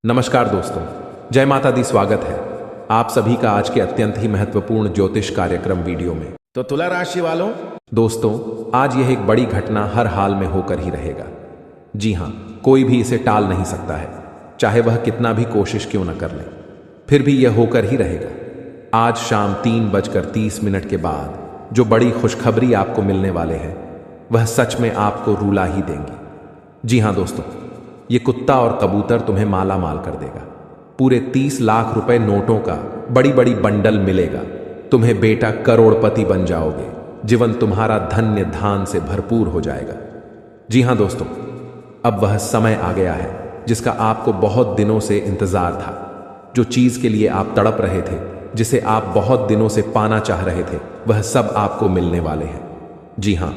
नमस्कार दोस्तों, जय माता दी। स्वागत है आप सभी का आज के अत्यंत ही महत्वपूर्ण ज्योतिष कार्यक्रम वीडियो में। तो तुला राशि वालों, दोस्तों, आज यह एक बड़ी घटना हर हाल में होकर ही रहेगा। जी हाँ, कोई भी इसे टाल नहीं सकता है, चाहे वह कितना भी कोशिश क्यों न कर ले, फिर भी यह होकर ही रहेगा। आज शाम 3:30 के बाद जो बड़ी खुशखबरी आपको मिलने वाले हैं वह सच में आपको रुला ही देंगी। जी हाँ दोस्तों, ये कुत्ता और कबूतर तुम्हें माला माल कर देगा। पूरे 30 लाख रुपए नोटों का बड़ी बड़ी बंडल मिलेगा। तुम्हें बेटा करोड़पति बन जाओगे। जीवन तुम्हारा धन्य धान से भरपूर हो जाएगा। जी हाँ दोस्तों, अब वह समय आ गया है जिसका आपको बहुत दिनों से इंतजार था। जो चीज के लिए आप तड़प रहे थे, जिसे आप बहुत दिनों से पाना चाह रहे थे, वह सब आपको मिलने वाले हैं। जी हाँ,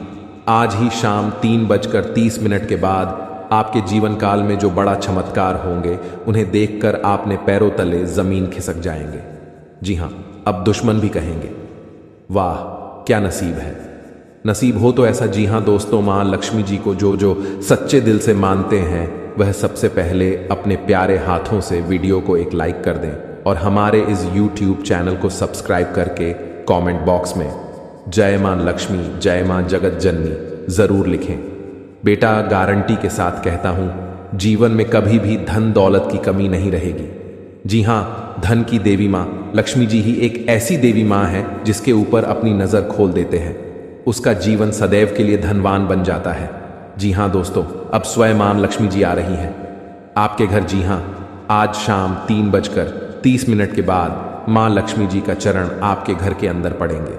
आज ही शाम 3:30 के बाद आपके जीवन काल में जो बड़ा चमत्कार होंगे, उन्हें देखकर आपने पैरों तले जमीन खिसक जाएंगे। जी हाँ, अब दुश्मन भी कहेंगे, वाह क्या नसीब है। नसीब हो तो ऐसा। जी हाँ दोस्तों, मां लक्ष्मी जी को जो सच्चे दिल से मानते हैं, वह सबसे पहले अपने प्यारे हाथों से वीडियो को एक लाइक कर दें और हमारे इस YouTube चैनल को सब्सक्राइब करके कमेंट बॉक्स में जय मां लक्ष्मी, जय मां जगत जननी जरूर लिखें। बेटा, गारंटी के साथ कहता हूं, जीवन में कभी भी धन दौलत की कमी नहीं रहेगी। जी हां, धन की देवी मां लक्ष्मी जी ही एक ऐसी देवी मां है जिसके ऊपर अपनी नजर खोल देते हैं, उसका जीवन सदैव के लिए धनवान बन जाता है। जी हां दोस्तों, अब स्वयं मां लक्ष्मी जी आ रही हैं आपके घर। जी हां, आज शाम 3:30 के बाद मां लक्ष्मी जी का चरण आपके घर के अंदर पड़ेंगे।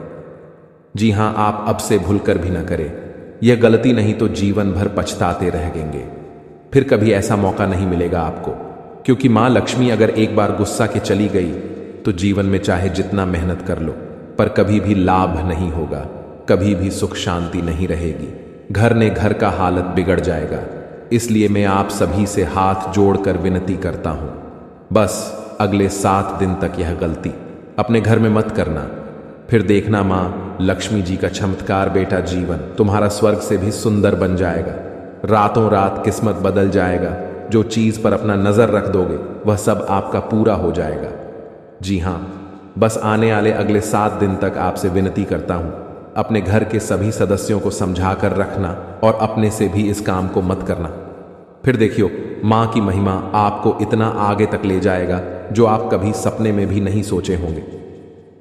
जी हां, आप अब से भूलकर भी ना करें। यह गलती नहीं तो जीवन भर पछताते रहेंगे। फिर कभी ऐसा मौका नहीं मिलेगा आपको, क्योंकि मां लक्ष्मी अगर एक बार गुस्सा के चली गई तो जीवन में चाहे जितना मेहनत कर लो, पर कभी भी लाभ नहीं होगा, कभी भी सुख शांति नहीं रहेगी। घर ने घर का हालत बिगड़ जाएगा। इसलिए मैं आप सभी से हाथ जोड़कर विनती करता हूं, बस अगले 7 दिन तक यह गलती अपने घर में मत करना। फिर देखना मां लक्ष्मी जी का चमत्कार। बेटा, जीवन तुम्हारा स्वर्ग से भी सुंदर बन जाएगा। रातों रात किस्मत बदल जाएगा। जो चीज पर अपना नजर रख दोगे वह सब आपका पूरा हो जाएगा। जी हां, बस आने वाले अगले 7 दिन तक आपसे विनती करता हूं, अपने घर के सभी सदस्यों को समझा कर रखना और अपने से भी इस काम को मत करना। फिर देखियो, मां की महिमा आपको इतना आगे तक ले जाएगा जो आप कभी सपने में भी नहीं सोचे होंगे।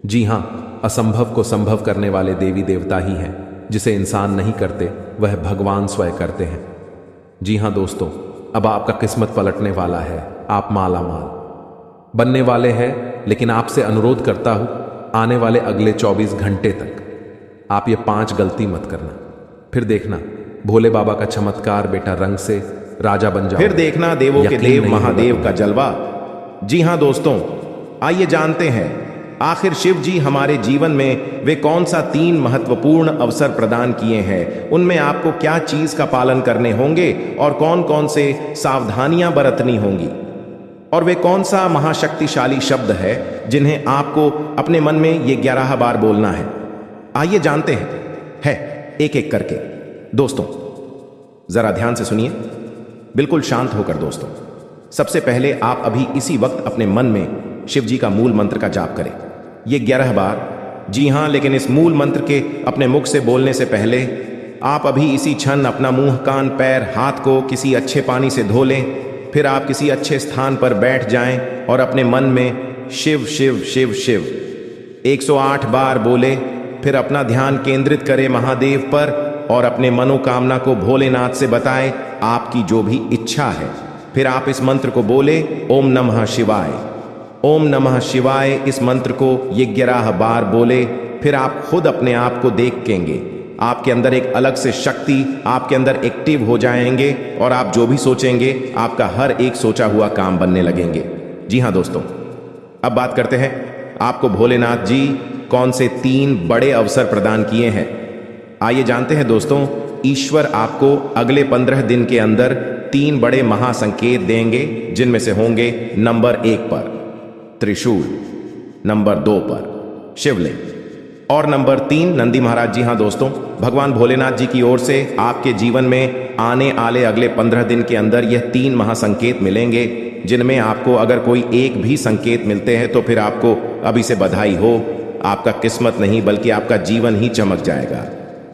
जी हां, असंभव को संभव करने वाले देवी देवता ही हैं। जिसे इंसान नहीं करते वह भगवान स्वयं करते हैं। जी हां दोस्तों, अब आपका किस्मत पलटने वाला है। आप माला माल बनने वाले हैं। लेकिन आपसे अनुरोध करता हूं, आने वाले अगले 24 घंटे तक आप ये 5 गलती मत करना। फिर देखना भोले बाबा का चमत्कार। बेटा, रंग से राजा बन जाओ। फिर देखना देवों के देव महादेव का जलवा। जी हां दोस्तों, आइए जानते हैं आखिर शिव जी हमारे जीवन में वे कौन सा 3 महत्वपूर्ण अवसर प्रदान किए हैं। उनमें आपको क्या चीज का पालन करने होंगे और कौन कौन से सावधानियां बरतनी होंगी, और वे कौन सा महाशक्तिशाली शब्द है जिन्हें आपको अपने मन में ये 11 बार बोलना है। आइए जानते हैं एक एक करके। दोस्तों, जरा ध्यान से सुनिए, बिल्कुल शांत होकर। दोस्तों, सबसे पहले आप अभी इसी वक्त अपने मन में शिव जी का मूल मंत्र का जाप करें, ये 11 बार। जी हां, लेकिन इस मूल मंत्र के अपने मुख से बोलने से पहले आप अभी इसी क्षण अपना मुंह, कान, पैर, हाथ को किसी अच्छे पानी से धो लें। फिर आप किसी अच्छे स्थान पर बैठ जाएं और अपने मन में शिव शिव शिव शिव 108 बार बोले। फिर अपना ध्यान केंद्रित करें महादेव पर और अपने मनोकामना को भोलेनाथ से बताएं, आपकी जो भी इच्छा है। फिर आप इस मंत्र को बोले, ओम नमः शिवाय, ओम नमः शिवाय। इस मंत्र को ये 11 बार बोले। फिर आप खुद अपने आप को देखेंगे, आपके अंदर एक अलग से शक्ति आपके अंदर एक्टिव हो जाएंगे और आप जो भी सोचेंगे आपका हर एक सोचा हुआ काम बनने लगेंगे। जी हां दोस्तों, अब बात करते हैं आपको भोलेनाथ जी कौन से 3 बड़े अवसर प्रदान किए हैं। आइए जानते हैं दोस्तों, ईश्वर आपको अगले 15 दिन के अंदर 3 बड़े महासंकेत देंगे, जिनमें से होंगे नंबर 1 पर त्रिशूल, नंबर 2 पर शिवलिंग और नंबर 3 नंदी महाराज। जी हां दोस्तों, भगवान भोलेनाथ जी की ओर से आपके जीवन में आने वाले अगले 15 दिन के अंदर यह 3 महासंकेत मिलेंगे। जिनमें आपको अगर कोई एक भी संकेत मिलते हैं तो फिर आपको अभी से बधाई हो। आपका किस्मत नहीं बल्कि आपका जीवन ही चमक जाएगा,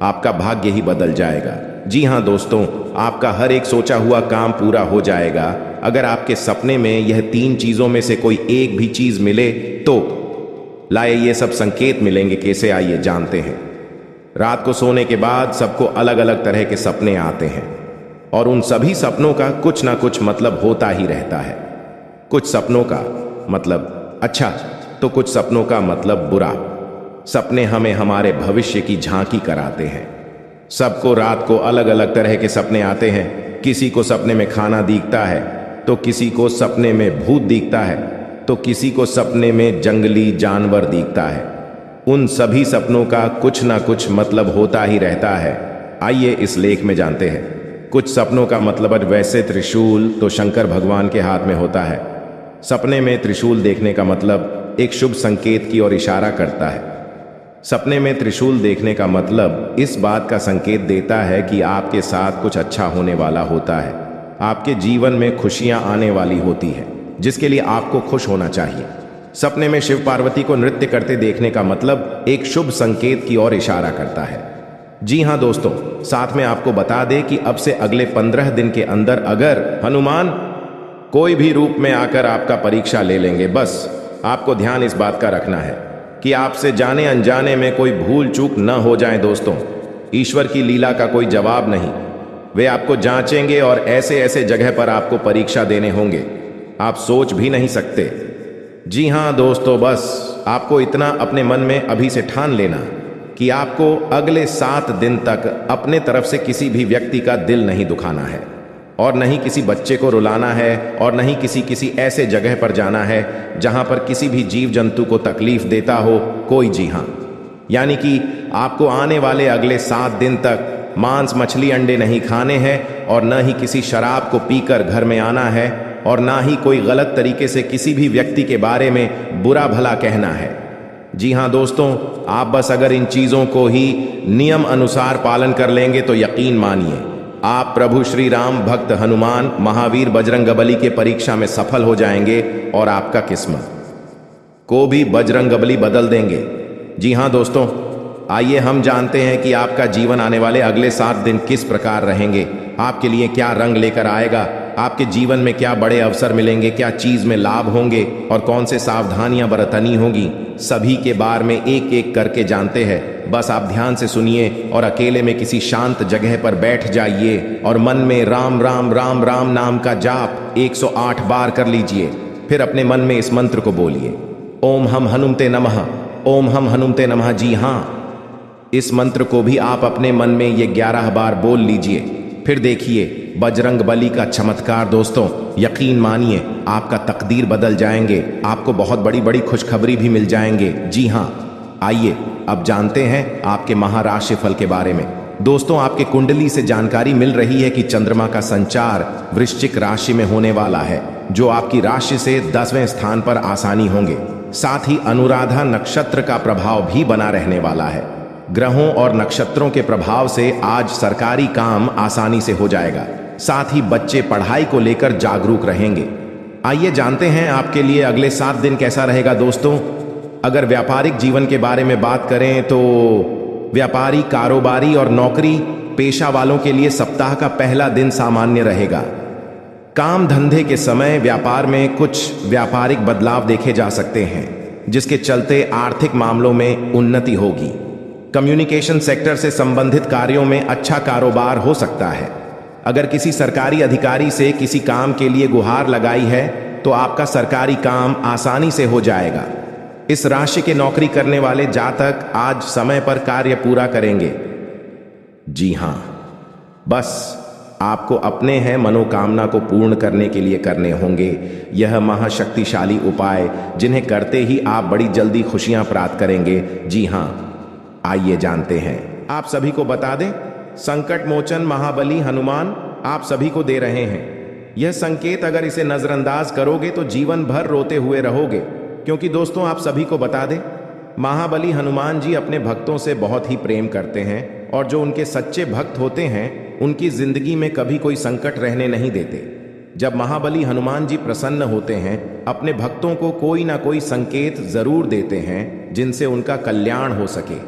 आपका भाग्य ही बदल जाएगा। जी हाँ दोस्तों, आपका हर एक सोचा हुआ काम पूरा हो जाएगा। अगर आपके सपने में यह 3 चीजों में से कोई एक भी चीज मिले तो लाए ये सब संकेत मिलेंगे कैसे, आइए जानते हैं। रात को सोने के बाद सबको अलग अलग तरह के सपने आते हैं और उन सभी सपनों का कुछ ना कुछ मतलब होता ही रहता है। कुछ सपनों का मतलब अच्छा तो कुछ सपनों का मतलब बुरा। सपने हमें हमारे भविष्य की झांकी कराते हैं। सबको रात को अलग अलग तरह के सपने आते हैं। किसी को सपने में खाना दिखता है तो किसी को सपने में भूत दिखता है तो किसी को सपने में जंगली जानवर दिखता है। उन सभी सपनों का कुछ ना कुछ मतलब होता ही रहता है। आइए इस लेख में जानते हैं। कुछ सपनों का मतलब वैसे त्रिशूल तो शंकर भगवान के हाथ में होता है। सपने में त्रिशूल देखने का मतलब एक शुभ संकेत की ओर इशारा करता है। सपने में त्रिशूल देखने का मतलब इस बात का संकेत देता है कि आपके साथ कुछ अच्छा होने वाला होता है। आपके जीवन में खुशियां आने वाली होती है, जिसके लिए आपको खुश होना चाहिए। सपने में शिव पार्वती को नृत्य करते देखने का मतलब एक शुभ संकेत की ओर इशारा करता है। जी हाँ दोस्तों, साथ में आपको बता दें कि अब से अगले 15 दिन के अंदर अगर हनुमान कोई भी रूप में आकर आपका परीक्षा ले लेंगे, बस आपको ध्यान इस बात का रखना है कि आपसे जाने अनजाने में कोई भूल चूक न हो जाए। दोस्तों, ईश्वर की लीला का कोई जवाब नहीं। वे आपको जांचेंगे और ऐसे ऐसे जगह पर आपको परीक्षा देने होंगे आप सोच भी नहीं सकते। जी हाँ दोस्तों, बस आपको इतना अपने मन में अभी से ठान लेना कि आपको अगले 7 दिन तक अपने तरफ से किसी भी व्यक्ति का दिल नहीं दुखाना है और नहीं किसी बच्चे को रुलाना है और नहीं किसी ऐसे जगह पर जाना है जहां पर किसी भी जीव जंतु को तकलीफ देता हो कोई। जी हाँ, यानी कि आपको आने वाले अगले 7 दिन तक मांस मछली अंडे नहीं खाने हैं और न ही किसी शराब को पीकर घर में आना है और ना ही कोई गलत तरीके से किसी भी व्यक्ति के बारे में बुरा भला कहना है। जी हाँ दोस्तों, आप बस अगर इन चीजों को ही नियम अनुसार पालन कर लेंगे तो यकीन मानिए आप प्रभु श्री राम भक्त हनुमान महावीर बजरंगबली के परीक्षा में सफल हो जाएंगे और आपका किस्मत को भी बजरंगबली बदल देंगे। जी हाँ दोस्तों, आइए हम जानते हैं कि आपका जीवन आने वाले अगले 7 दिन किस प्रकार रहेंगे, आपके लिए क्या रंग लेकर आएगा, आपके जीवन में क्या बड़े अवसर मिलेंगे, क्या चीज में लाभ होंगे और कौन से सावधानियां बरतनी होगी। सभी के बारे में एक एक करके जानते हैं। बस आप ध्यान से सुनिए और अकेले में किसी शांत जगह पर बैठ जाइए और मन में राम राम राम राम नाम का जाप 108 बार कर लीजिए। फिर अपने मन में इस मंत्र को बोलिए, ओम हम हनुमते नमः, ओम हम हनुमते नमः। जी हाँ, इस मंत्र को भी आप अपने मन में ये 11 बार बोल लीजिए। फिर देखिए बजरंग बली का चमत्कार। दोस्तों, यकीन मानिए आपका तकदीर बदल जाएंगे, आपको बहुत बड़ी बड़ी खुशखबरी भी मिल जाएंगे। जी हाँ, आइए अब जानते हैं आपके महाराशि फल के बारे में। दोस्तों, आपके कुंडली से जानकारी मिल रही है कि चंद्रमा का संचार वृश्चिक राशि में होने वाला है, जो आपकी राशि से 10वें स्थान पर आसानी होंगे। साथ ही अनुराधा नक्षत्र का प्रभाव भी बना रहने वाला है। ग्रहों और नक्षत्रों के प्रभाव से आज सरकारी काम आसानी से हो जाएगा। साथ ही बच्चे पढ़ाई को लेकर जागरूक रहेंगे। आइए जानते हैं आपके लिए अगले 7 दिन कैसा रहेगा। दोस्तों, अगर व्यापारिक जीवन के बारे में बात करें तो व्यापारी, कारोबारी और नौकरी पेशा वालों के लिए सप्ताह का पहला दिन सामान्य रहेगा। काम धंधे के समय व्यापार में कुछ व्यापारिक बदलाव देखे जा सकते हैं, जिसके चलते आर्थिक मामलों में उन्नति होगी। कम्युनिकेशन सेक्टर से संबंधित कार्यों में अच्छा कारोबार हो सकता है। अगर किसी सरकारी अधिकारी से किसी काम के लिए गुहार लगाई है तो आपका सरकारी काम आसानी से हो जाएगा। इस राशि के नौकरी करने वाले जातक आज समय पर कार्य पूरा करेंगे। जी हां, बस आपको अपने हैं मनोकामना को पूर्ण करने के लिए करने होंगे यह महाशक्तिशाली उपाय, जिन्हें करते ही आप बड़ी जल्दी खुशियां प्राप्त करेंगे। जी हां, आइए जानते हैं। आप सभी को बता दें, संकट मोचन महाबली हनुमान आप सभी को दे रहे हैं यह संकेत। अगर इसे नजरअंदाज करोगे तो जीवन भर रोते हुए रहोगे, क्योंकि दोस्तों आप सभी को बता दें, महाबली हनुमान जी अपने भक्तों से बहुत ही प्रेम करते हैं और जो उनके सच्चे भक्त होते हैं उनकी जिंदगी में कभी कोई संकट रहने नहीं देते। जब महाबली हनुमान जी प्रसन्न होते हैं, अपने भक्तों को कोई ना कोई संकेत जरूर देते हैं जिनसे उनका कल्याण हो सके।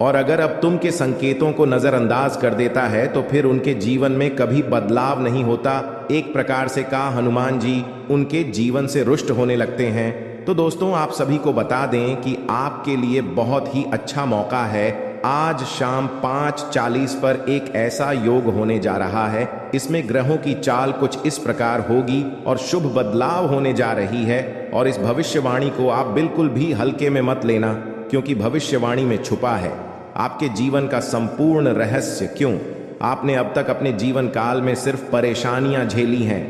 और अगर अब तुम के संकेतों को नजरअंदाज कर देता है तो फिर उनके जीवन में कभी बदलाव नहीं होता। एक प्रकार से कहा हनुमान जी उनके जीवन से रुष्ट होने लगते हैं। तो दोस्तों, आप सभी को बता दें कि आपके लिए बहुत ही अच्छा मौका है। आज शाम 5:40 पर एक ऐसा योग होने जा रहा है। इसमें ग्रहों की चाल कुछ इस प्रकार होगी और शुभ बदलाव होने जा रही है। और इस भविष्यवाणी को आप बिल्कुल भी हल्के में मत लेना, क्योंकि भविष्यवाणी में छुपा है आपके जीवन का संपूर्ण रहस्य। क्यों आपने अब तक अपने जीवन काल में सिर्फ परेशानियां झेली हैं,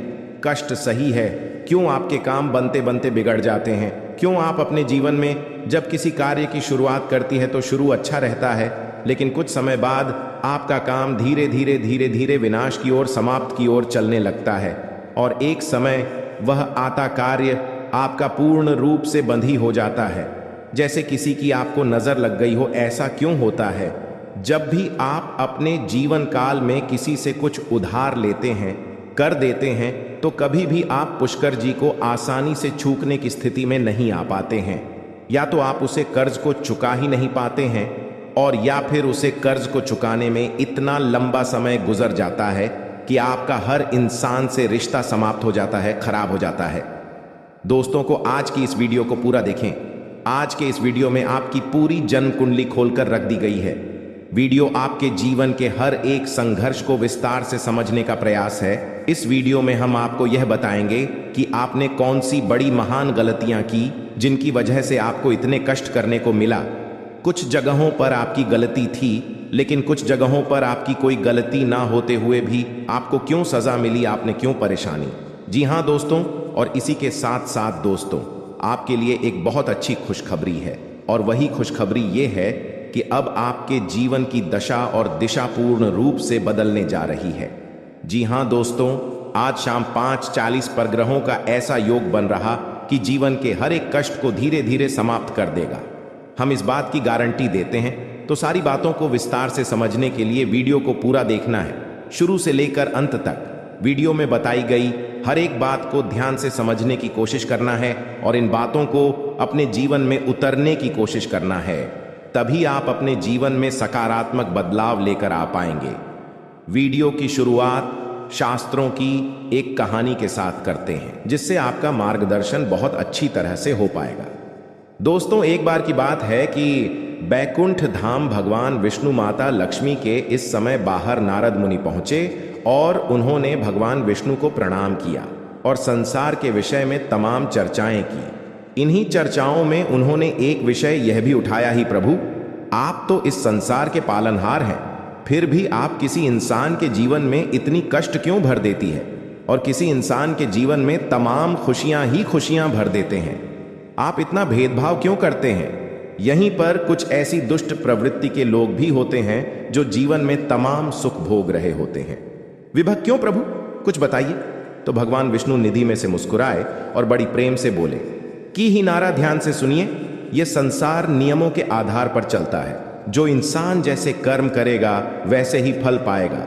कष्ट सही है, क्यों आपके काम बनते बनते बिगड़ जाते हैं, क्यों आप अपने जीवन में जब किसी कार्य की शुरुआत करती है तो शुरू अच्छा रहता है, लेकिन कुछ समय बाद आपका काम धीरे धीरे विनाश की ओर, समाप्त की ओर चलने लगता है। और एक समय वह आता कार्य आपका पूर्ण रूप से बंधी हो जाता है, जैसे किसी की आपको नजर लग गई हो। ऐसा क्यों होता है? जब भी आप अपने जीवन काल में किसी से कुछ उधार लेते हैं, कर देते हैं, तो कभी भी आप पुष्कर जी को आसानी से चूकने की स्थिति में नहीं आ पाते हैं। या तो आप उसे कर्ज को चुका ही नहीं पाते हैं, और या फिर उसे कर्ज को चुकाने में इतना लंबा समय गुजर जाता है कि आपका हर इंसान से रिश्ता समाप्त हो जाता है, खराब हो जाता है। दोस्तों को आज की इस वीडियो को पूरा देखें। आज के इस वीडियो में आपकी पूरी जन्म कुंडली खोलकर रख दी गई है। वीडियो आपके जीवन के हर एक संघर्ष को विस्तार से समझने का प्रयास है। इस वीडियो में हम आपको यह बताएंगे कि आपने कौन सी बड़ी महान गलतियां की जिनकी वजह से आपको इतने कष्ट करने को मिला। कुछ जगहों पर आपकी गलती थी, लेकिन कुछ जगहों पर आपकी कोई गलती ना होते हुए भी आपको क्यों सजा मिली, आपने क्यों परेशानी। जी हाँ दोस्तों, और इसी के साथ साथ दोस्तों, आपके लिए एक बहुत अच्छी खुशखबरी है। और वही खुशखबरी ये है कि अब आपके जीवन की दशा और दिशा पूर्ण रूप से बदलने जा रही है। जी हाँ दोस्तों, आज शाम 5:40 पर ग्रहों का ऐसा योग बन रहा कि जीवन के हर एक कष्ट को धीरे धीरे समाप्त कर देगा। हम इस बात की गारंटी देते हैं। तो सारी बातों को विस्तार से समझने के लिए वीडियो को पूरा देखना है, शुरू से लेकर अंत तक। वीडियो में बताई गई हर एक बात को ध्यान से समझने की कोशिश करना है और इन बातों को अपने जीवन में उतरने की कोशिश करना है। तभी आप अपने जीवन में सकारात्मक बदलाव लेकर आ पाएंगे। वीडियो की शुरुआत शास्त्रों की एक कहानी के साथ करते हैं, जिससे आपका मार्गदर्शन बहुत अच्छी तरह से हो पाएगा। दोस्तों, एक बार की बात है कि बैकुंठ धाम भगवान विष्णु माता लक्ष्मी के इस समय बाहर नारद मुनि पहुंचे और उन्होंने भगवान विष्णु को प्रणाम किया और संसार के विषय में तमाम चर्चाएं की। इन्हीं चर्चाओं में उन्होंने एक विषय यह भी उठाया ही, प्रभु आप तो इस संसार के पालनहार हैं, फिर भी आप किसी इंसान के जीवन में इतनी कष्ट क्यों भर देती है और किसी इंसान के जीवन में तमाम खुशियां ही खुशियां भर देते हैं। आप इतना भेदभाव क्यों करते हैं? यहीं पर कुछ ऐसी दुष्ट प्रवृत्ति के लोग भी होते हैं जो जीवन में तमाम सुख भोग रहे होते हैं। विभक्त क्यों प्रभु, कुछ बताइए। तो भगवान विष्णु निधि में से मुस्कुराए और बड़ी प्रेम से बोले कि ही नारा, ध्यान से सुनिए। यह संसार नियमों के आधार पर चलता है। जो इंसान जैसे कर्म करेगा वैसे ही फल पाएगा।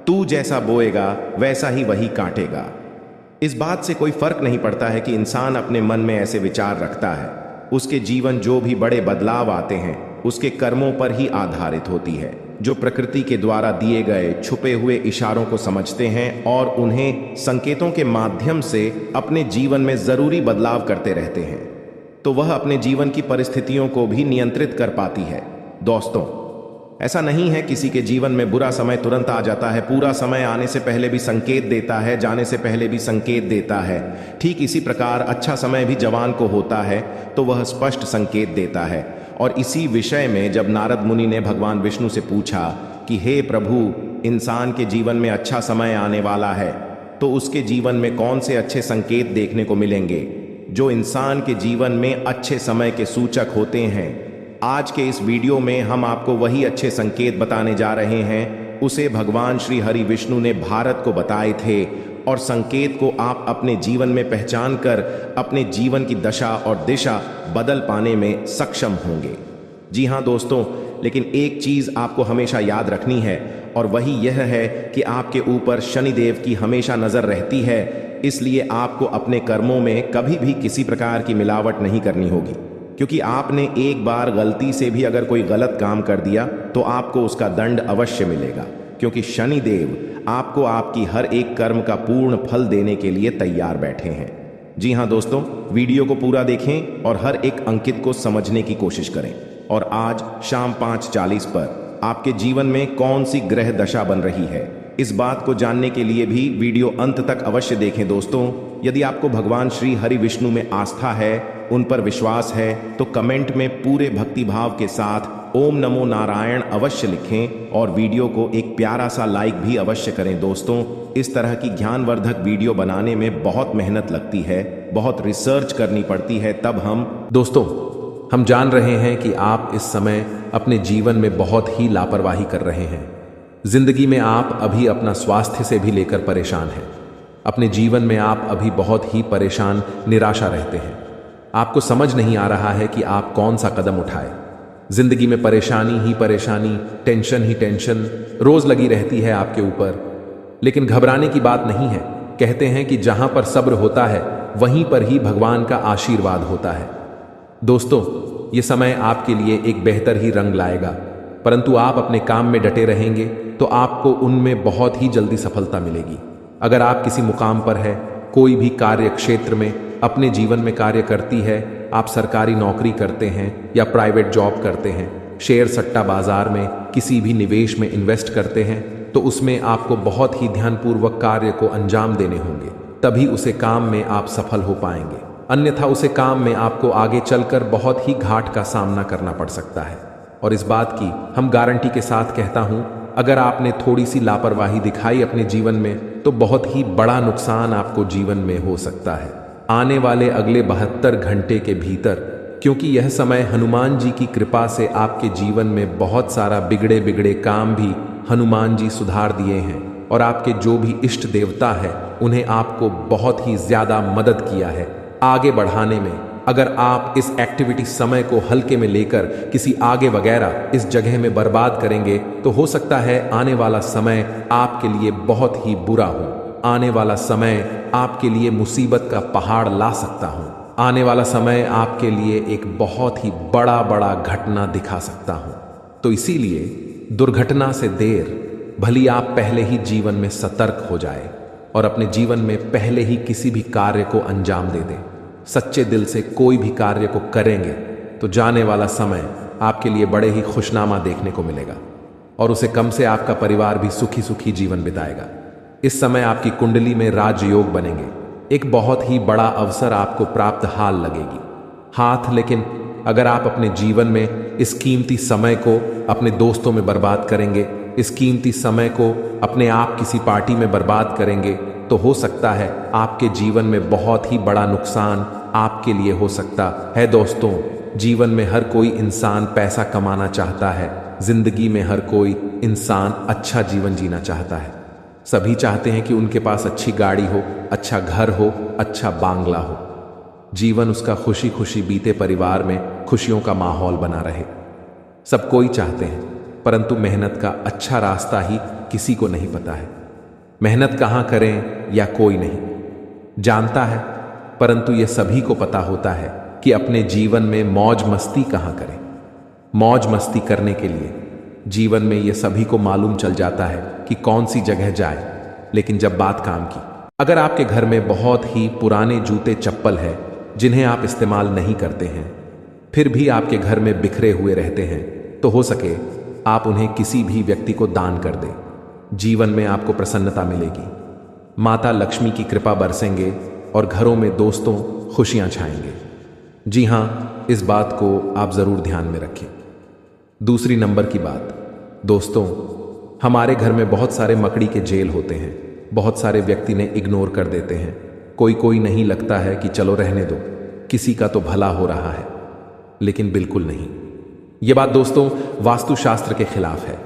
तू जैसा बोएगा वैसा ही वही काटेगा। इस बात से कोई फर्क नहीं पड़ता है कि इंसान अपने मन में ऐसे विचार रखता है। उसके जीवन जो भी बड़े बदलाव आते हैं उसके कर्मों पर ही आधारित होती है, जो प्रकृति के द्वारा दिए गए छुपे हुए इशारों को समझते हैं और उन्हें संकेतों के माध्यम से अपने जीवन में जरूरी बदलाव करते रहते हैं, तो वह अपने जीवन की परिस्थितियों को भी नियंत्रित कर पाती है। दोस्तों, ऐसा नहीं है किसी के जीवन में बुरा समय तुरंत आ जाता है। पूरा समय आने से पहले भी संकेत देता है, जाने से पहले भी संकेत देता है। ठीक इसी प्रकार अच्छा समय भी जवान को होता है तो वह स्पष्ट संकेत देता है। और इसी विषय में जब नारद मुनि ने भगवान विष्णु से पूछा कि हे प्रभु, इंसान के जीवन में अच्छा समय आने वाला है तो उसके जीवन में कौन से अच्छे संकेत देखने को मिलेंगे जो इंसान के जीवन में अच्छे समय के सूचक होते हैं। आज के इस वीडियो में हम आपको वही अच्छे संकेत बताने जा रहे हैं। उसे भगवान श्री हरि विष्णु ने भारत को बताए थे और संकेत को आप अपने जीवन में पहचान कर अपने जीवन की दशा और दिशा बदल पाने में सक्षम होंगे। जी हाँ दोस्तों, लेकिन एक चीज आपको हमेशा याद रखनी है और वही यह है कि आपके ऊपर शनिदेव की हमेशा नजर रहती है। इसलिए आपको अपने कर्मों में कभी भी किसी प्रकार की मिलावट नहीं करनी होगी, क्योंकि आपने एक बार गलती से भी अगर कोई गलत काम कर दिया तो आपको उसका दंड अवश्य मिलेगा, क्योंकि शनि देव आपको आपकी हर एक कर्म का पूर्ण फल देने के लिए तैयार बैठे हैं। जी हाँ दोस्तों, वीडियो को पूरा देखें और हर एक अंकित को समझने की कोशिश करें। और आज शाम 5:40 पर आपके जीवन में कौन सी ग्रह दशा बन रही है, इस बात को जानने के लिए भी वीडियो अंत तक अवश्य देखें। दोस्तों, यदि आपको भगवान श्री हरि विष्णु में आस्था है, उन पर विश्वास है, तो कमेंट में पूरे भक्ति भाव के साथ ओम नमो नारायण अवश्य लिखें और वीडियो को एक प्यारा सा लाइक भी अवश्य करें। दोस्तों, इस तरह की ज्ञानवर्धक वीडियो बनाने में बहुत मेहनत लगती है, बहुत रिसर्च करनी पड़ती है, तब हम जान रहे हैं कि आप इस समय अपने जीवन में बहुत ही लापरवाही कर रहे हैं। जिंदगी में आप अभी अपना स्वास्थ्य से भी लेकर परेशान हैं। अपने जीवन में आप अभी बहुत ही परेशान, निराशा रहते हैं। आपको समझ नहीं आ रहा है कि आप कौन सा कदम उठाए। जिंदगी में परेशानी ही परेशानी, टेंशन ही टेंशन रोज लगी रहती है आपके ऊपर। लेकिन घबराने की बात नहीं है। कहते हैं कि जहां पर सब्र होता है वहीं पर ही भगवान का आशीर्वाद होता है। दोस्तों, ये समय आपके लिए एक बेहतर ही रंग लाएगा, परंतु आप अपने काम में डटे रहेंगे तो आपको उनमें बहुत ही जल्दी सफलता मिलेगी। अगर आप किसी मुकाम पर है, कोई भी कार्य क्षेत्र में अपने जीवन में कार्य करती है, आप सरकारी नौकरी करते हैं या प्राइवेट जॉब करते हैं, शेयर सट्टा बाजार में किसी भी निवेश में इन्वेस्ट करते हैं, तो उसमें आपको बहुत ही ध्यानपूर्वक कार्य को अंजाम देने होंगे, तभी उसे काम में आप सफल हो पाएंगे। अन्यथा उसे काम में आपको आगे चलकर बहुत ही घाट का सामना करना पड़ सकता है। और इस बात की हम गारंटी के साथ कहता हूं, अगर आपने थोड़ी सी लापरवाही दिखाई अपने जीवन में तो बहुत ही बड़ा नुकसान आपको जीवन में हो सकता है आने वाले अगले 72 घंटे के भीतर, क्योंकि यह समय हनुमान जी की कृपा से आपके जीवन में बहुत सारा बिगड़े बिगड़े काम भी हनुमान जी सुधार दिए हैं और आपके जो भी इष्ट देवता है उन्हें आपको बहुत ही ज्यादा मदद किया है आगे बढ़ाने में। अगर आप इस एक्टिविटी समय को हल्के में लेकर किसी आगे वगैरह इस जगह में बर्बाद करेंगे तो हो सकता है आने वाला समय आपके लिए बहुत ही बुरा हो। आने वाला समय आपके लिए मुसीबत का पहाड़ ला सकता हूं। आने वाला समय आपके लिए एक बहुत ही बड़ा घटना दिखा सकता हूं। तो इसीलिए दुर्घटना से देर भली आप पहले ही जीवन में सतर्क हो जाए और अपने जीवन में पहले ही किसी भी कार्य को अंजाम दे दें। सच्चे दिल से कोई भी कार्य को करेंगे तो जाने वाला समय आपके लिए बड़े ही खुशनामा देखने को मिलेगा और उसे कम से आपका परिवार भी सुखी सुखी जीवन बिताएगा। इस समय आपकी कुंडली में राजयोग बनेंगे। एक बहुत ही बड़ा अवसर आपको प्राप्त हाल लगेगी हाथ। लेकिन अगर आप अपने जीवन में इस कीमती समय को अपने दोस्तों में बर्बाद करेंगे, इस कीमती समय को अपने आप किसी पार्टी में बर्बाद करेंगे, तो हो सकता है आपके जीवन में बहुत ही बड़ा नुकसान आपके लिए हो सकता है। दोस्तों, जीवन में हर कोई इंसान पैसा कमाना चाहता है। जिंदगी में हर कोई इंसान अच्छा जीवन जीना चाहता है। सभी चाहते हैं कि उनके पास अच्छी गाड़ी हो, अच्छा घर हो, अच्छा बांग्ला हो, जीवन उसका खुशी खुशी बीते, परिवार में खुशियों का माहौल बना रहे। सब कोई चाहते हैं, परंतु मेहनत का अच्छा रास्ता ही किसी को नहीं पता है। मेहनत कहाँ करें या कोई नहीं जानता है, परंतु यह सभी को पता होता है कि अपने जीवन में मौज मस्ती कहाँ करें। मौज मस्ती करने के लिए जीवन में यह सभी को मालूम चल जाता है कि कौन सी जगह जाए। लेकिन जब बात काम की, अगर आपके घर में बहुत ही पुराने जूते चप्पल है जिन्हें आप इस्तेमाल नहीं करते हैं, फिर भी आपके घर में बिखरे हुए रहते हैं, तो हो सके आप उन्हें किसी भी व्यक्ति को दान कर दें। जीवन में आपको प्रसन्नता मिलेगी, माता लक्ष्मी की कृपा बरसेंगे और घरों में दोस्तों खुशियां छाएंगे। जी हाँ, इस बात को आप जरूर ध्यान में रखें। दूसरी नंबर की बात, दोस्तों, हमारे घर में बहुत सारे मकड़ी के जेल होते हैं। बहुत सारे व्यक्ति ने इग्नोर कर देते हैं। कोई नहीं लगता है कि चलो रहने दो, किसी का तो भला हो रहा है, लेकिन बिल्कुल नहीं। यह बात दोस्तों वास्तुशास्त्र के खिलाफ है।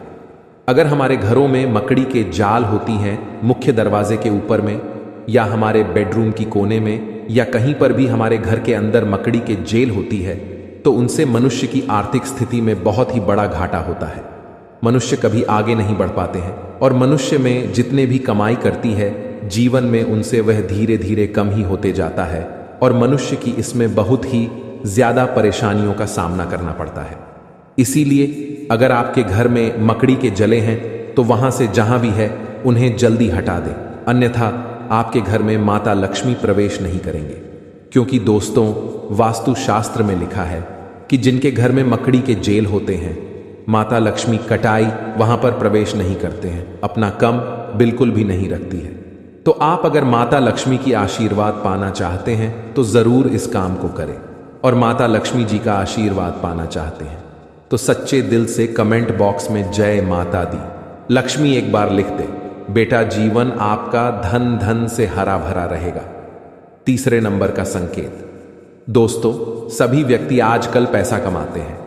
अगर हमारे घरों में मकड़ी के जाल होती हैं मुख्य दरवाजे के ऊपर में, या हमारे बेडरूम की कोने में, या कहीं पर भी हमारे घर के अंदर मकड़ी के जेल होती है, तो उनसे मनुष्य की आर्थिक स्थिति में बहुत ही बड़ा घाटा होता है। मनुष्य कभी आगे नहीं बढ़ पाते हैं और मनुष्य में जितने भी कमाई करती है जीवन में उनसे वह धीरे धीरे कम ही होते जाता है और मनुष्य की इसमें बहुत ही ज्यादा परेशानियों का सामना करना पड़ता है। इसीलिए अगर आपके घर में मकड़ी के जले हैं तो वहां से जहां भी है उन्हें जल्दी हटा दें, अन्यथा आपके घर में माता लक्ष्मी प्रवेश नहीं करेंगे। क्योंकि दोस्तों, वास्तुशास्त्र में लिखा है कि जिनके घर में मकड़ी के जेल होते हैं, माता लक्ष्मी कटाई वहां पर प्रवेश नहीं करते हैं, अपना कम बिल्कुल भी नहीं रखती है। तो आप अगर माता लक्ष्मी की आशीर्वाद पाना चाहते हैं तो जरूर इस काम को करें, और माता लक्ष्मी जी का आशीर्वाद पाना चाहते हैं तो सच्चे दिल से कमेंट बॉक्स में जय माता दी लक्ष्मी एक बार लिख दे। बेटा, जीवन आपका धन धन से हरा भरा रहेगा। तीसरे नंबर का संकेत। दोस्तों, सभी व्यक्ति आजकल पैसा कमाते हैं।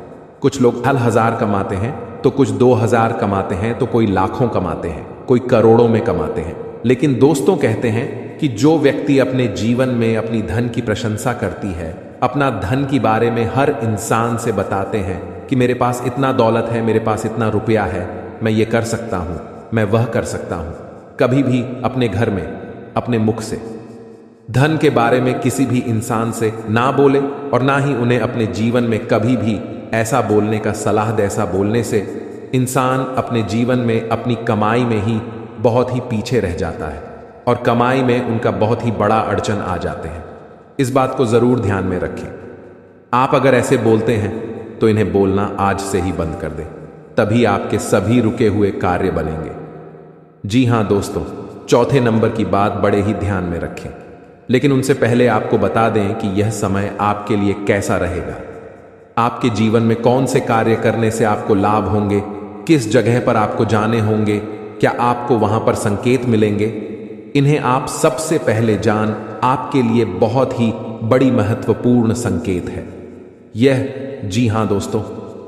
कुछ लोग 1000 कमाते हैं तो कुछ 2000 कमाते हैं तो कोई लाखों कमाते हैं, कोई करोड़ों में कमाते हैं। लेकिन दोस्तों कहते हैं कि जो व्यक्ति अपने जीवन में अपनी धन की प्रशंसा करती है, अपना धन के बारे में हर इंसान से बताते हैं कि मेरे पास इतना दौलत है, मेरे पास इतना रुपया है, मैं ये कर सकता हूं, मैं वह कर सकता हूं, कभी भी अपने घर में अपने मुख से धन के बारे में किसी भी इंसान से ना बोले और ना ही उन्हें अपने जीवन में कभी भी ऐसा बोलने का सलाह दे। ऐसा बोलने से इंसान अपने जीवन में अपनी कमाई में ही बहुत ही पीछे रह जाता है और कमाई में उनका बहुत ही बड़ा अड़चन आ जाते हैं। इस बात को जरूर ध्यान में रखें। आप अगर ऐसे बोलते हैं तो इन्हें बोलना आज से ही बंद कर दें, तभी आपके सभी रुके हुए कार्य बनेंगे। जी हां दोस्तों, चौथे नंबर की बात बड़े ही ध्यान में रखें, लेकिन उनसे पहले आपको बता दें कि यह समय आपके लिए कैसा रहेगा। आपके जीवन में कौन से कार्य करने से आपको लाभ होंगे, किस जगह पर आपको जाने होंगे, क्या आपको वहां पर संकेत मिलेंगे, इन्हें आप सबसे पहले जान आपके लिए बहुत ही बड़ी महत्वपूर्ण संकेत है यह। जी हां दोस्तों,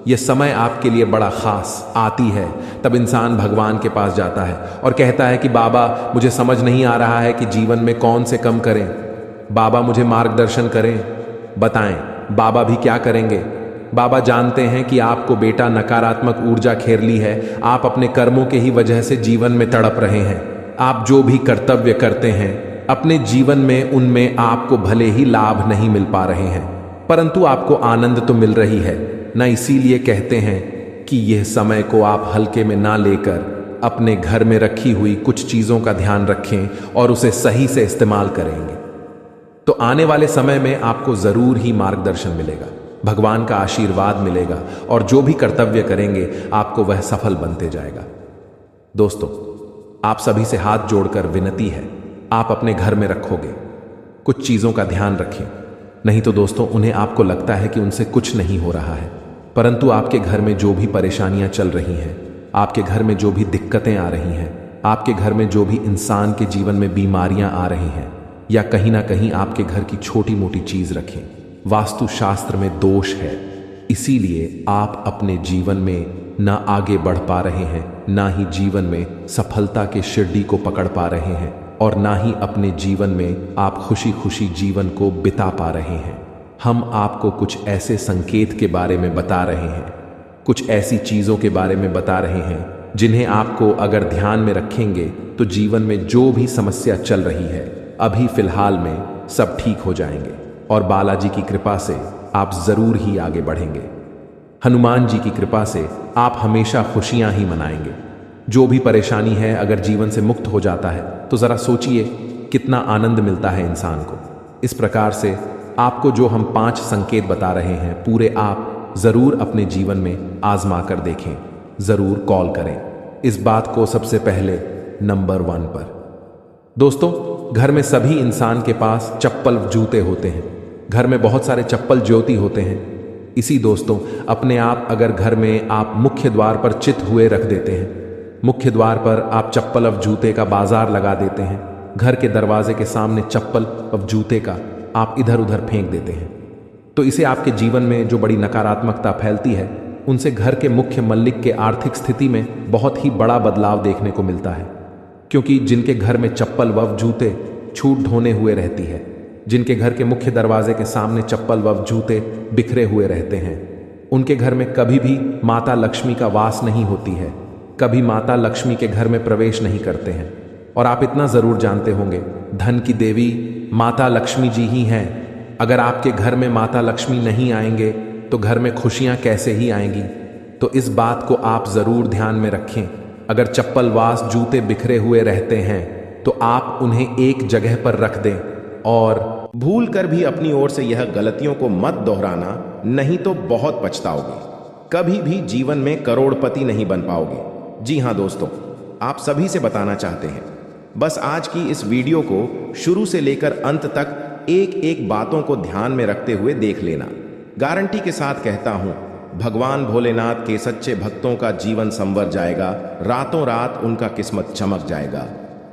यह समय आपके लिए बड़ा खास आती है। तब इंसान भगवान के पास जाता है और कहता है कि बाबा, मुझे समझ नहीं आ रहा है कि जीवन में कौन से कम करें, बाबा मुझे मार्गदर्शन करें, बताएं बाबा भी क्या करेंगे। बाबा जानते हैं कि आपको बेटा नकारात्मक ऊर्जा घेर ली है, आप अपने कर्मों के ही वजह से जीवन में तड़प रहे हैं। आप जो भी कर्तव्य करते हैं अपने जीवन में, उनमें आपको भले ही लाभ नहीं मिल पा रहे हैं, परंतु आपको आनंद तो मिल रही है ना। इसीलिए कहते हैं कि यह समय को आप हल्के में ना लेकर अपने घर में रखी हुई कुछ चीजों का ध्यान रखें और उसे सही से इस्तेमाल करेंगे तो आने वाले समय में आपको जरूर ही मार्गदर्शन मिलेगा, भगवान का आशीर्वाद मिलेगा और जो भी कर्तव्य करेंगे आपको वह सफल बनते जाएगा। दोस्तों, आप सभी से हाथ जोड़कर विनती है, आप अपने घर में रखोगे कुछ चीजों का ध्यान रखें, नहीं तो दोस्तों उन्हें आपको लगता है कि उनसे कुछ नहीं हो रहा है, परंतु आपके घर में जो भी परेशानियां चल रही हैं, आपके घर में जो भी दिक्कतें आ रही हैं, आपके घर में जो भी इंसान के जीवन में बीमारियां आ रही हैं, या कहीं ना कहीं आपके घर की छोटी मोटी चीज रखें, वास्तुशास्त्र में दोष है। इसीलिए आप अपने जीवन में ना आगे बढ़ पा रहे हैं, ना ही जीवन में सफलता के शिरडी को पकड़ पा रहे हैं और ना ही अपने जीवन में आप खुशी खुशी जीवन को बिता पा रहे हैं। हम आपको कुछ ऐसे संकेत के बारे में बता रहे हैं, कुछ ऐसी चीजों के बारे में बता रहे हैं जिन्हें आपको अगर ध्यान में रखेंगे तो जीवन में जो भी समस्या चल रही है अभी फिलहाल में सब ठीक हो जाएंगे और बालाजी की कृपा से आप जरूर ही आगे बढ़ेंगे। हनुमान जी की कृपा से आप हमेशा खुशियां ही मनाएंगे। जो भी परेशानी है अगर जीवन से मुक्त हो जाता है तो जरा सोचिए कितना आनंद मिलता है इंसान को। इस प्रकार से आपको जो हम 5 संकेत बता रहे हैं पूरे आप जरूर अपने जीवन में आजमा कर देखें, जरूर कॉल करें इस बात को सबसे पहले नंबर 1 पर। दोस्तों, घर में सभी इंसान के पास चप्पल जूते होते हैं, घर में बहुत सारे चप्पल ज्योति होते हैं। इसी दोस्तों अपने आप अगर घर में आप मुख्य द्वार पर चित हुए रख देते हैं, मुख्य द्वार पर आप चप्पल और जूते का बाजार लगा देते हैं, घर के दरवाजे के सामने चप्पल और जूते का आप इधर उधर फेंक देते हैं, तो इसे आपके जीवन में जो बड़ी नकारात्मकता फैलती है उनसे घर के मुख्य मल्लिक के आर्थिक स्थिति में बहुत ही बड़ा बदलाव देखने को मिलता है। क्योंकि जिनके घर में चप्पल व जूते छूट ढोने हुए रहती है, जिनके घर के मुख्य दरवाजे के सामने चप्पल व जूते बिखरे हुए रहते हैं, उनके घर में कभी भी माता लक्ष्मी का वास नहीं होती है, कभी माता लक्ष्मी के घर में प्रवेश नहीं करते हैं और आप इतना जरूर जानते होंगे, धन की देवी माता लक्ष्मी जी ही हैं। अगर आपके घर में माता लक्ष्मी नहीं आएंगे तो घर में खुशियां कैसे ही आएंगी। तो इस बात को आप जरूर ध्यान में रखें। अगर चप्पल वास जूते बिखरे हुए रहते हैं तो आप उन्हें एक जगह पर रख दें और भूल कर भी अपनी ओर से यह गलतियों को मत दोहराना, नहीं तो बहुत पछताओगे। कभी भी जीवन में करोड़पति नहीं बन पाओगे। जी हाँ दोस्तों, आप सभी से बताना चाहते हैं, बस आज की इस वीडियो को शुरू से लेकर अंत तक एक एक बातों को ध्यान में रखते हुए देख लेना। गारंटी के साथ कहता हूं, भगवान भोलेनाथ के सच्चे भक्तों का जीवन संवर जाएगा, रातों रात उनका किस्मत चमक जाएगा।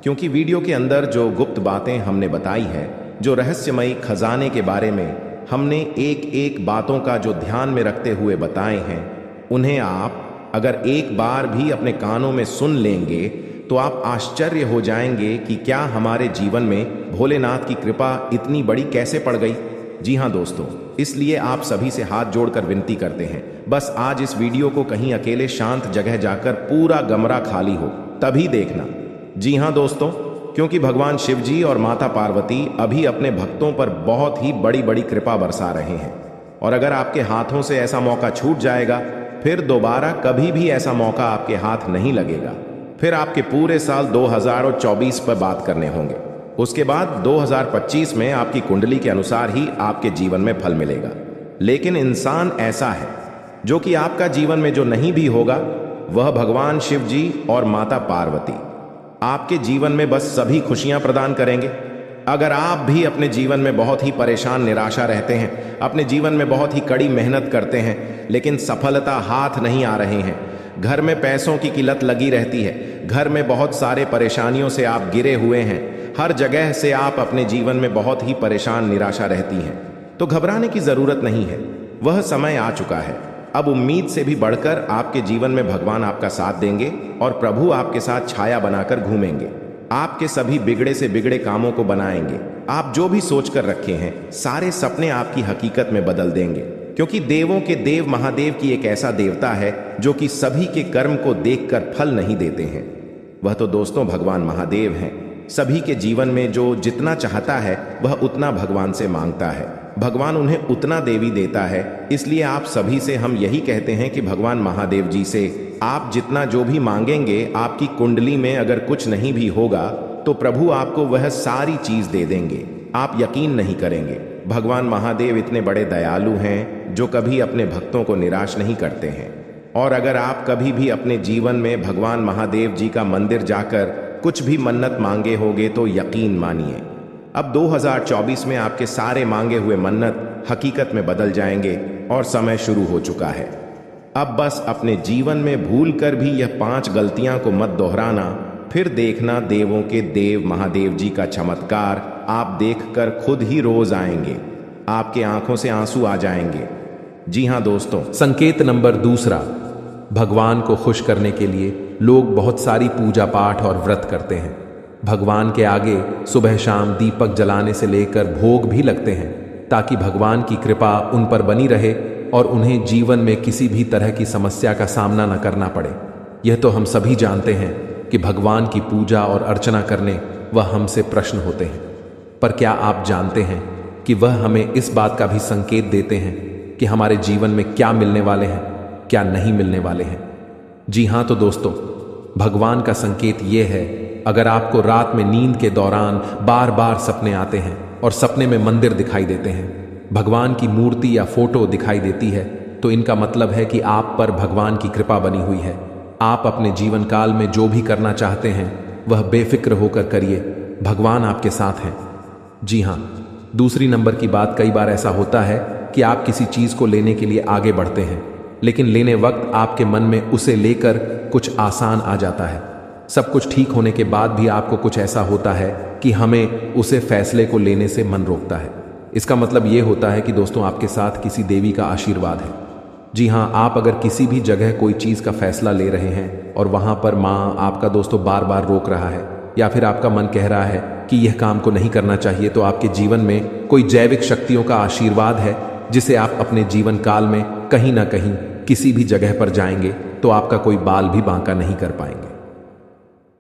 क्योंकि वीडियो के अंदर जो गुप्त बातें हमने बताई है, जो रहस्यमयी खजाने के बारे में हमने एक एक बातों का जो ध्यान में रखते हुए बताए हैं, उन्हें आप अगर एक बार भी अपने कानों में सुन लेंगे तो आप आश्चर्य हो जाएंगे कि क्या हमारे जीवन में भोलेनाथ की कृपा इतनी बड़ी कैसे पड़ गई। जी हाँ दोस्तों, इसलिए आप सभी से हाथ जोड़कर विनती करते हैं, बस आज इस वीडियो को कहीं अकेले शांत जगह जाकर पूरा कमरा खाली हो तभी देखना। जी हाँ दोस्तों, क्योंकि भगवान शिव जी और माता पार्वती अभी अपने भक्तों पर बहुत ही बड़ी बड़ी कृपा बरसा रहे हैं। और अगर आपके हाथों से ऐसा मौका छूट जाएगा, फिर दोबारा कभी भी ऐसा मौका आपके हाथ नहीं लगेगा। फिर आपके पूरे साल 2024 पर बात करने होंगे। उसके बाद 2025 में आपकी कुंडली के अनुसार ही आपके जीवन में फल मिलेगा। लेकिन इंसान ऐसा है जो कि आपका जीवन में जो नहीं भी होगा, वह भगवान शिव जी और माता पार्वती आपके जीवन में बस सभी खुशियां प्रदान करेंगे। अगर आप भी अपने जीवन में बहुत ही परेशान निराशा रहते हैं, अपने जीवन में बहुत ही कड़ी मेहनत करते हैं लेकिन सफलता हाथ नहीं आ रहे हैं, घर में पैसों की किल्लत लगी रहती है, घर में बहुत सारे परेशानियों से आप गिरे हुए हैं, हर जगह से आप अपने जीवन में बहुत ही परेशान निराशा रहती हैं, तो घबराने की जरूरत नहीं है। वह समय आ चुका है। अब उम्मीद से भी बढ़कर आपके जीवन में भगवान आपका साथ देंगे और प्रभु आपके साथ छाया बनाकर घूमेंगे। आपके सभी बिगड़े से बिगड़े कामों को बनाएंगे। आप जो भी सोच कर रखे हैं, सारे सपने आपकी हकीकत में बदल देंगे। क्योंकि देवों के देव महादेव की एक ऐसा देवता है जो कि सभी के कर्म को देखकर फल नहीं देते हैं। वह तो दोस्तों भगवान महादेव हैं। सभी के जीवन में जो जितना चाहता है वह उतना भगवान से मांगता है, भगवान उन्हें उतना देवी देता है। इसलिए आप सभी से हम यही कहते हैं कि भगवान महादेव जी से आप जितना जो भी मांगेंगे, आपकी कुंडली में अगर कुछ नहीं भी होगा तो प्रभु आपको वह सारी चीज दे देंगे। आप यकीन नहीं करेंगे, भगवान महादेव इतने बड़े दयालु हैं जो कभी अपने भक्तों को निराश नहीं करते हैं। और अगर आप कभी भी अपने जीवन में भगवान महादेव जी का मंदिर जाकर कुछ भी मन्नत मांगे होंगे तो यकीन मानिए, अब 2024 में आपके सारे मांगे हुए मन्नत हकीकत में बदल जाएंगे और समय शुरू हो चुका है। अब बस अपने जीवन में भूल कर भी यह 5 गलतियां को मत दोहराना, फिर देखना देवों के देव महादेव जी का चमत्कार आप देखकर खुद ही रोज आएंगे, आपके आंखों से आंसू आ जाएंगे। जी हाँ दोस्तों, संकेत नंबर 2, भगवान को खुश करने के लिए लोग बहुत सारी पूजा पाठ और व्रत करते हैं। भगवान के आगे सुबह शाम दीपक जलाने से लेकर भोग भी लगते हैं ताकि भगवान की कृपा उन पर बनी रहे और उन्हें जीवन में किसी भी तरह की समस्या का सामना न करना पड़े। यह तो हम सभी जानते हैं कि भगवान की पूजा और अर्चना करने वह हमसे प्रश्न होते हैं, पर क्या आप जानते हैं कि वह हमें इस बात का भी संकेत देते हैं कि हमारे जीवन में क्या मिलने वाले हैं, क्या नहीं मिलने वाले हैं। जी हाँ तो दोस्तों, भगवान का संकेत यह है, अगर आपको रात में नींद के दौरान बार बार सपने आते हैं और सपने में मंदिर दिखाई देते हैं, भगवान की मूर्ति या फोटो दिखाई देती है, तो इनका मतलब है कि आप पर भगवान की कृपा बनी हुई है। आप अपने जीवन काल में जो भी करना चाहते हैं वह बेफिक्र होकर करिए, भगवान आपके साथ हैं। जी हाँ, दूसरी नंबर की बात, कई बार ऐसा होता है कि आप किसी चीज को लेने के लिए आगे बढ़ते हैं, लेकिन लेने वक्त आपके मन में उसे लेकर कुछ आसान आ जाता है। सब कुछ ठीक होने के बाद भी आपको कुछ ऐसा होता है कि हमें उसे फैसले को लेने से मन रोकता है। इसका मतलब ये होता है कि दोस्तों आपके साथ किसी देवी का आशीर्वाद है। जी हाँ, आप अगर किसी भी जगह कोई चीज़ का फैसला ले रहे हैं और वहाँ पर माँ आपका दोस्तों बार बार रोक रहा है या फिर आपका मन कह रहा है कि यह काम को नहीं करना चाहिए, तो आपके जीवन में कोई जैविक शक्तियों का आशीर्वाद है जिसे आप अपने जीवन काल में कहीं ना कहीं किसी भी जगह पर जाएंगे तो आपका कोई बाल भी बांका नहीं कर पाएंगे।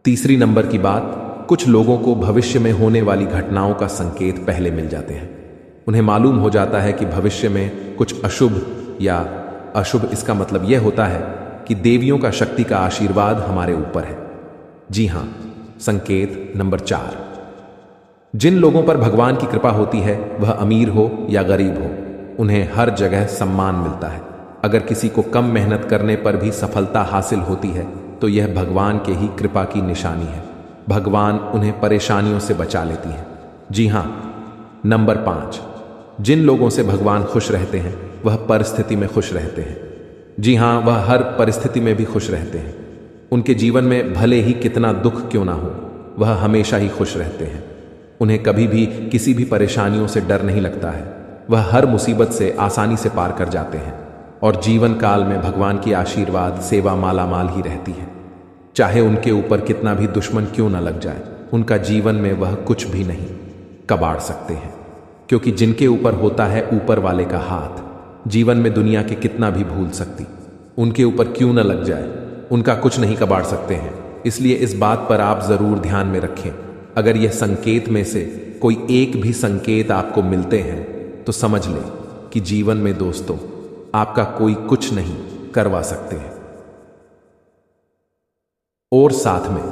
तीसरी नंबर की बात, कुछ लोगों को भविष्य में होने वाली घटनाओं का संकेत पहले मिल जाते हैं। उन्हें मालूम हो जाता है कि भविष्य में कुछ अशुभ या अशुभ, इसका मतलब यह होता है कि देवियों का शक्ति का आशीर्वाद हमारे ऊपर है। जी हां, संकेत नंबर 4, जिन लोगों पर भगवान की कृपा होती है, वह अमीर हो या गरीब हो, उन्हें हर जगह सम्मान मिलता है। अगर किसी को कम मेहनत करने पर भी सफलता हासिल होती है तो यह भगवान के ही कृपा की निशानी है। भगवान उन्हें परेशानियों से बचा लेती है। जी हां, नंबर 5, जिन लोगों से भगवान खुश रहते हैं वह परिस्थिति में खुश रहते हैं। जी हां, वह हर परिस्थिति में भी खुश रहते हैं। उनके जीवन में भले ही कितना दुख क्यों ना हो, वह हमेशा ही खुश रहते हैं। उन्हें कभी भी किसी भी परेशानियों से डर नहीं लगता है। वह हर मुसीबत से आसानी से पार कर जाते हैं और जीवन काल में भगवान की आशीर्वाद सेवा मालामाल ही रहती है। चाहे उनके ऊपर कितना भी दुश्मन क्यों ना लग जाए, उनका जीवन में वह कुछ भी नहीं कबाड़ सकते हैं, क्योंकि जिनके ऊपर होता है ऊपर वाले का हाथ, जीवन में दुनिया के कितना भी भूल सकती, उनके ऊपर क्यों ना लग जाए, उनका कुछ नहीं कबाड़ सकते हैं। इसलिए इस बात पर आप जरूर ध्यान में रखें। अगर यह संकेत में से कोई एक भी संकेत आपको मिलते हैं तो समझ लें कि जीवन में दोस्तों आपका कोई कुछ नहीं करवा सकते हैं। और साथ में